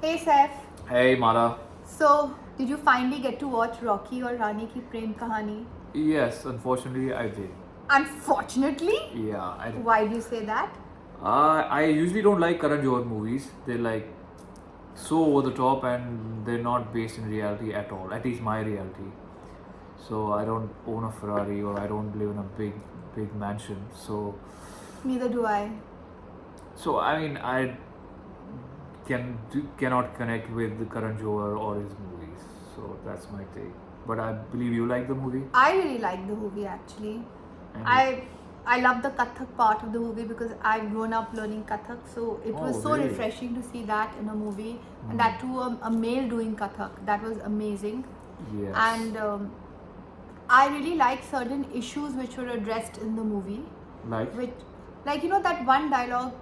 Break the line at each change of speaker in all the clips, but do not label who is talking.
Hey Saif.
Hey Mala.
So, did you finally get to watch Rocky or Rani ki Prem Kahani?
Yes, unfortunately I did.
Unfortunately?
Yeah, I did.
Why do you say that?
I usually don't like Karan Johar movies. They're like so over the top and they're not based in reality at all. At least my reality. So I don't own a Ferrari or I don't live in a big mansion.
Neither do I.
So I mean I cannot connect with the Karan Johar or his movies. So that's my take. But I believe you like the movie.
I really like the movie actually.
And
I love the Kathak part of the movie because I've grown up learning Kathak, so it was so
really?
refreshing to see that in a movie, and that too a male doing Kathak. That was amazing.
Yes.
And I really like certain issues which were addressed in the movie.
Like?
You know that one dialogue,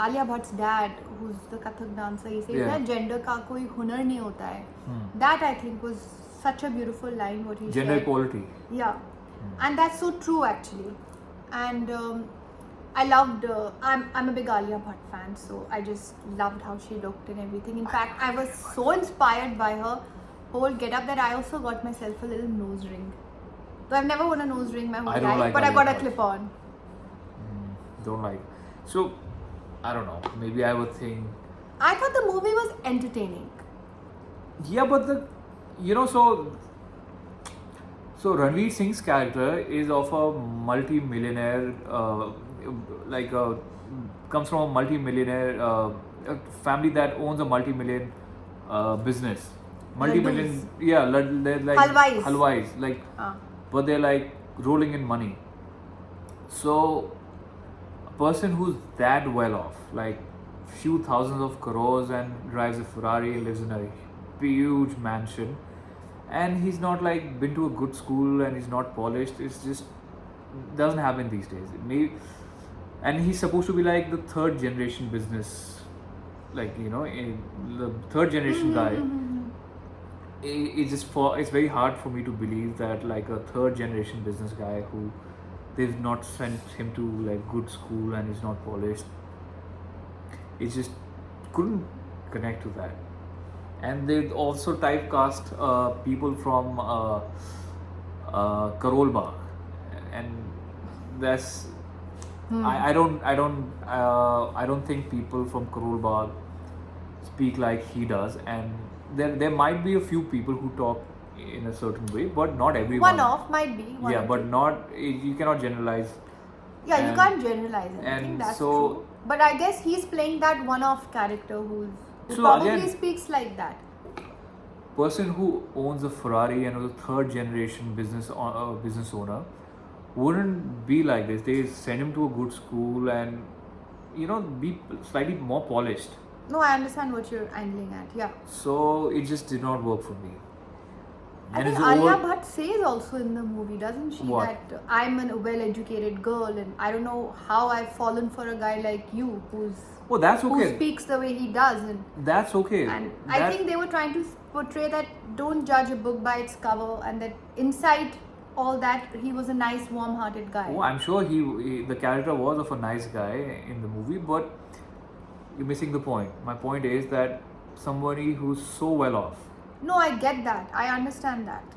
Alia Bhatt's dad, who's the Kathak dancer, he says that gender का कोई हुनर नहीं होता है. That I think was such a beautiful line what he said.
Gender equality.
Yeah, and that's so true actually. And I loved. I'm a big Alia Bhatt fan, so I just loved how she looked and everything. In fact, I was so inspired by her whole get-up that I also got myself a little nose ring. So I've never worn a nose ring my whole life,
like
but I
Alia
got a
Bhatt.
clip-on.
Don't like. So, I don't know. Maybe I would think.
I thought the movie was entertaining.
Yeah, but so Ranveer Singh's character is of a multi-millionaire, comes from a multi-millionaire family that owns a multi-million business. Multi-million, yeah, they're like
Halwais.
but they're like rolling in money. So, a person who's that well off, like few thousands of crores and drives a Ferrari, lives in a huge mansion, and he's not like been to a good school and he's not polished. It's just doesn't happen these days. And he's supposed to be like the third generation business, the third generation guy. It's very hard for me to believe that like a third generation business guy who they've not sent him to like good school and he's not polished. It just couldn't connect to that. And they also typecast people from Karol Bagh, and that's I don't think people from Karol Bagh speak like he does, and there might be a few people who talk in a certain way, but not everyone.
One off might be.
But not, you cannot generalize.
Yeah, you can't generalize it. I think that's
so,
true. But I guess he's playing that one-off character who
So
probably
again-
speaks like that.
Person who owns a Ferrari and is a third generation business owner wouldn't be like this. They send him to a good school and be slightly more polished.
No, I understand what you're angling at. Yeah.
So it just did not work for me.
I
And
think
it's
Alia
over-
Bhatt says also in the movie, doesn't she,
What?
that I'm a well-educated girl and I don't know how I've fallen for a guy like you
Oh, that's
who
okay.
speaks the way he does.
That's okay.
And I think they were trying to portray that don't judge a book by its cover, and that inside all that he was a nice, warm-hearted guy.
Oh, I'm sure the character was of a nice guy in the movie, but you're missing the point. My point is that somebody who's so well off
No, I get that. I understand that.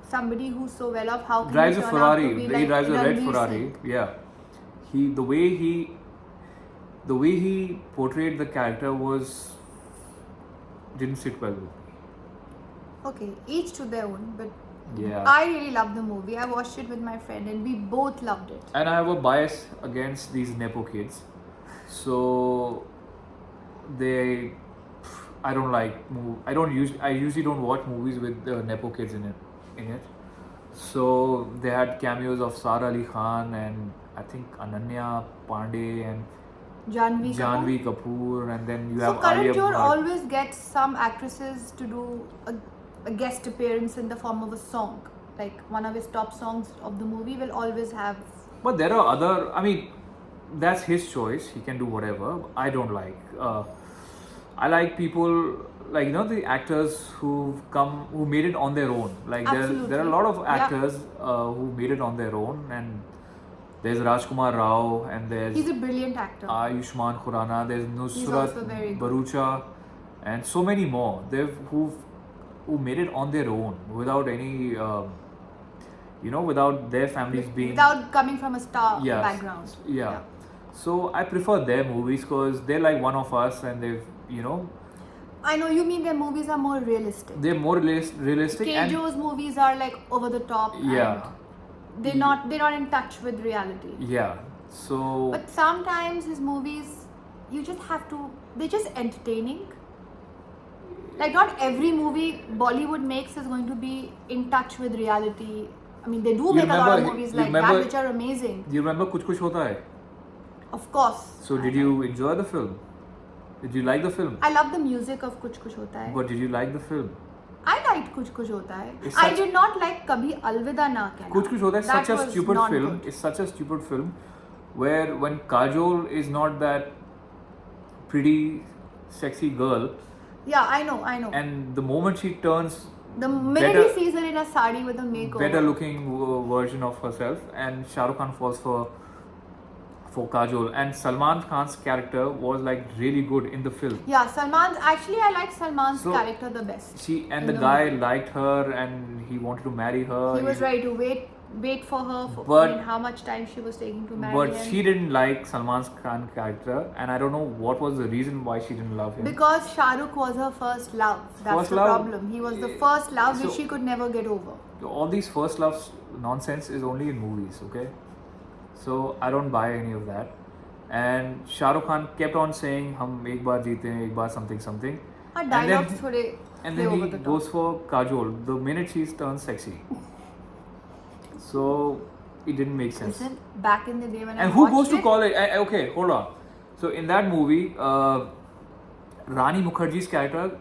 Somebody who's so well off, how can
drives
he
a
turn out
Ferrari.
to be
He
like
drives a red
Ranveer
Ferrari.
Singh?
Yeah, the way he portrayed the character didn't sit well with me.
Okay, each to their own, but
Yeah.
I really loved the movie. I watched it with my friend and we both loved it.
And I have a bias against these nepo kids, so I don't like. I usually don't watch movies with nepo kids in it. So they had cameos of Sara Ali Khan and I think Ananya Pandey and
Janhvi
Kapoor, and then you
So
have
Karan
Alia
Johar
Bhatt.
always gets some actresses to do a guest appearance in the form of a song. Like one of his top songs of the movie will always have.
But there are other. I mean, that's his choice. He can do whatever. I don't like. I like people like the actors who made it on their own. Like there are a lot of actors who made it on their own, and there's Rajkumar Rao, and there's
He's a brilliant actor.
Ayushmann Khurrana. There's
He's
Nusrat
also very good.
Bharucha. and so many more. Who made it on their own without any, without their families being.
Without coming from a star
Yeah,
background.
yeah. So I prefer their movies because they're like one of us, and
I know you mean their movies are more realistic.
they're more realistic.
Kejo's movies are like over the top.
Yeah.
And they're not in touch with reality.
Yeah. So.
But sometimes his movies, you just have to. They're just entertaining. Like not every movie Bollywood makes is going to be in touch with reality. I mean, they do make a lot of movies like that which are amazing.
Do you remember Kuch Kuch Hota Hai?
Of course.
So did you enjoy the film? Did you like the film?
I love the music of Kuch Kuch Hota Hai.
But did you like the film?
I liked Kuch Kuch Hota Hai. I did not like Kabhi Alvida Na Kehna.
Kuch Kuch Hota Hai is such a stupid film.
Good.
It's such a stupid film where when Kajol is not that pretty, sexy girl.
Yeah, I know.
And the moment she turns.
The minute he sees her in a sari with a makeover.
Better looking version of herself, and Shah Rukh Khan falls for Kajol, and Salman Khan's character was like really good in the film.
Yeah, I like Salman's character the best.
The guy liked her and he wanted to marry her.
He was ready to wait for her how much time she was taking to marry him.
But she didn't like Salman Khan's character, and I don't know what was the reason why she didn't love him.
Because Shah Rukh was her first love. That's the problem. He was the first love which she could never get over.
All these first loves nonsense is only in movies, okay? So I don't buy any of that. And Shah Rukh Khan kept on saying, "Hum ek baar jeete hain, ek baar something."
Dialogues
and then he goes for Kajol the minute she turns sexy. So it didn't make sense.
Listen, back in the day when
and who goes to college? Okay, hold on. So in that movie, Rani Mukherjee's character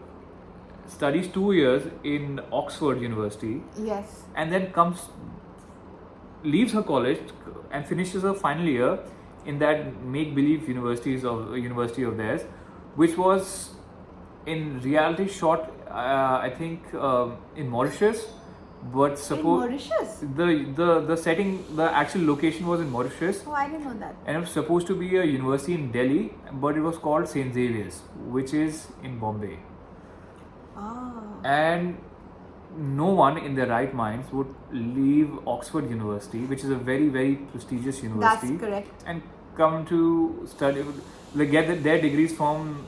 studies 2 years in Oxford University.
Yes.
And then leaves her college and finishes her final year in that make-believe university of theirs, which was in reality shot, I think, in Mauritius. But suppose
in Mauritius?
the setting, the actual location was in Mauritius.
Oh, I didn't know that.
And it was supposed to be a university in Delhi, but it was called St. Xavier's, which is in Bombay.
Ah.
And no one in their right minds would leave Oxford University, which is a very, very prestigious university.
That's correct.
And come to study, get their degrees from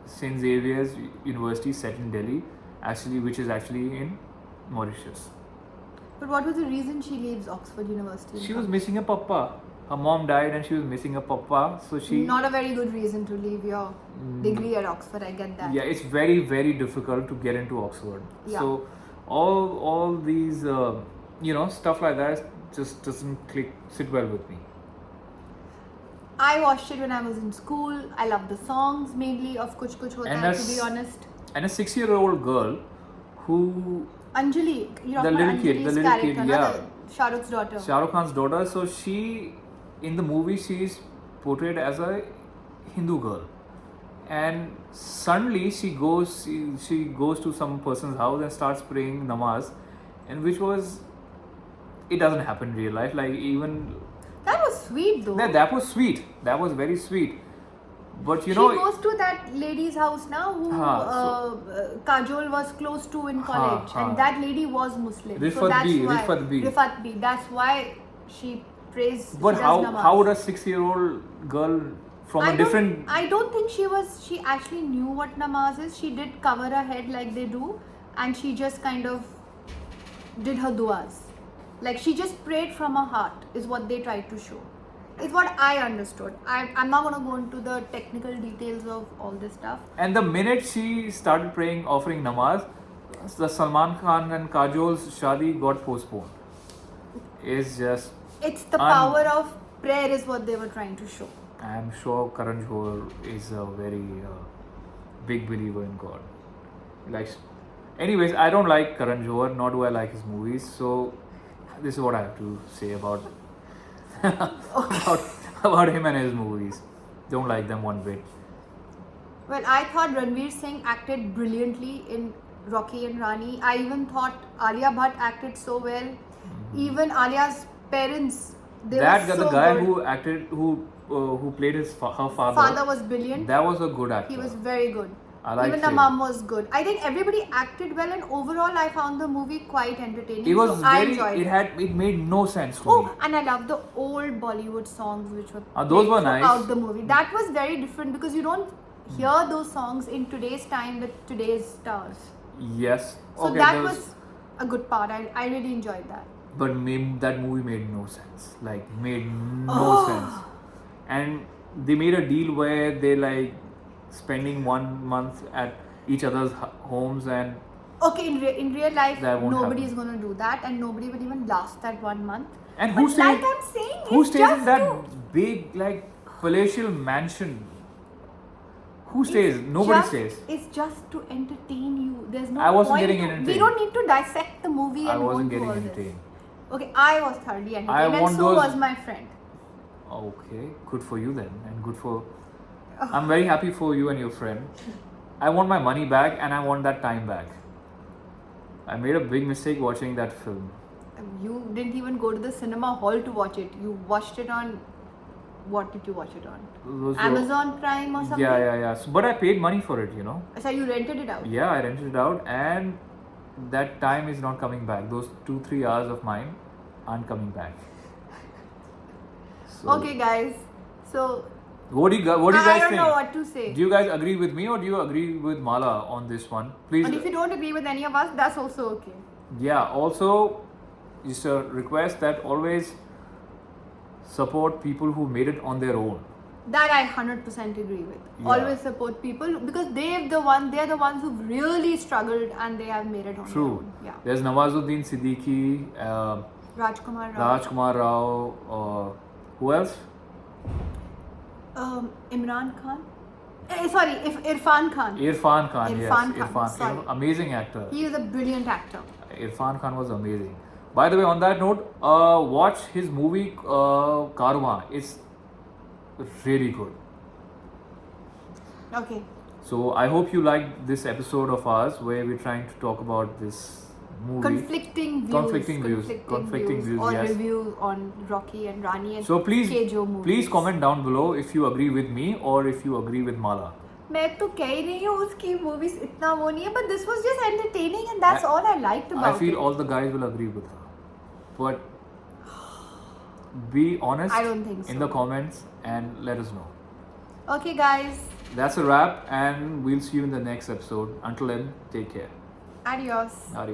St. Xavier's University set in Delhi, which is actually in Mauritius.
But what was the reason she leaves Oxford University?
She was missing a papa. Her mom died and she was missing a papa, so she...
Not a very good reason to leave your degree at Oxford, I get that.
Yeah, it's very, very difficult to get into Oxford.
Yeah.
So all these, stuff like that just doesn't sit well with me.
I watched it when I was in school. I loved the songs mainly of Kuch Kuch Hota Hai, to be honest.
And a 6-year-old girl who...
Anjali,
the little kid, yeah.
Shah Rukh's daughter.
Shah Rukh Khan's daughter. So she, in the movie, she is portrayed as a Hindu girl, and suddenly she goes to some person's house and starts praying namaz, and it doesn't happen in real life. Like even
that was sweet though.
That was sweet. That was very sweet. But
she goes to that lady's house now who Kajol was close to in college, and that lady was Muslim.
Rifat
B. That's why she prays.
But how would a 6-year-old girl from a different...
I don't think she actually knew what namaz is. She did cover her head like they do, and she just kind of did her duas. Like she just prayed from her heart is what they tried to show. Is what I understood. I'm not going to go into the technical details of all this stuff.
And the minute she started praying, offering namaz, the Salman Khan and Kajol's shadi got postponed. It's
the power of prayer is what they were trying to show.
I'm sure Karan Johar is a very big believer in God. Anyways, I don't like Karan Johar, nor do I like his movies. So this is what I have to say about about him and his movies. Don't like them one bit.
Well, I thought Ranveer Singh acted brilliantly in Rocky and Rani. I even thought Alia Bhatt acted so well. Even Alia's parents, they were so
the guy
good.
who acted, who played her father.
Father was brilliant.
That was a good actor.
He was very good.
I liked
Even the
him.
mom was good. I think everybody acted well, and overall, I found the movie quite entertaining.
It was
so I
very.
enjoyed
It made no sense to
Oh,
me.
and I love the old Bollywood songs which were
Those
played
were nice.
throughout the movie. That was very different because you don't hear those songs in today's time with today's stars.
Yes.
So
okay,
that was a good part. I really enjoyed that.
But that movie made no sense. Like made no
Oh.
sense. And they made a deal where they like spending 1 month at each other's homes, and
Okay, in real life,
That won't
nobody
happen.
is gonna do that, and nobody will even last that 1 month.
and who
But
stays?
like I'm saying,
Who
it's
stays
just
in that
to-
big like palatial mansion? Who stays?
It's
Nobody
just-
stays.
It's just to entertain you. There's no
I wasn't
point
getting
to-
entertained.
We don't need to dissect the movie
I
and go
wasn't
into
getting
all this.
entertained.
Okay, I was thoroughly entertained, and
want
so
those-
was my friend.
Okay, good for you then, and good for. I'm very happy for you and your friend. I want my money back, and I want that time back. I made a big mistake watching that film.
You didn't even go to the cinema hall to watch it. You watched it on. What did you watch it on?
Those were-
Amazon Prime or something?
Yeah. So, but I paid money for it, you know.
So you rented it out.
Yeah, I rented it out, and that time is not coming back. Those 2-3 hours of mine aren't coming back. So,
Okay, guys. So
What do you guys
I don't
think?
know what to say.
Do you guys agree with me, or do you agree with Mala on this one? Please.
And if you don't agree with any of us, that's also okay.
Yeah. Also, just a request that always support people who made it on their own.
That I 100% agree with.
Yeah.
Always support people because they're the ones who've really struggled and they have made it on
True.
their own. Yeah.
There's Nawazuddin Siddiqui,
Rajkumar Rao.
Rajkumar Rao. Who else?
Imran Khan. Sorry, Irfan Khan.
Irfan Khan.
Irfan
Yes,
Khan, sorry.
Amazing actor.
He is a brilliant actor.
Irfan Khan was amazing. By the way, on that note, watch his movie Karwan. It's really good.
Okay.
So I hope you liked this episode of ours where we're trying to talk about this movie.
Conflicting views or
yes.
review on Rocky and Rani and
So please
movies.
comment down below if you agree with me or if you agree with Mala.
मैं तो कह ही रही हूँ उसकी movies इतना वो नहीं है, but this was just entertaining and that's all I liked about
I feel
it.
all the guys will agree with her. But be honest
I don't think
in
so.
the comments and let us know.
Okay, guys.
That's a wrap, and we'll see you in the next episode. Until then, take care.
Adios.
Adios.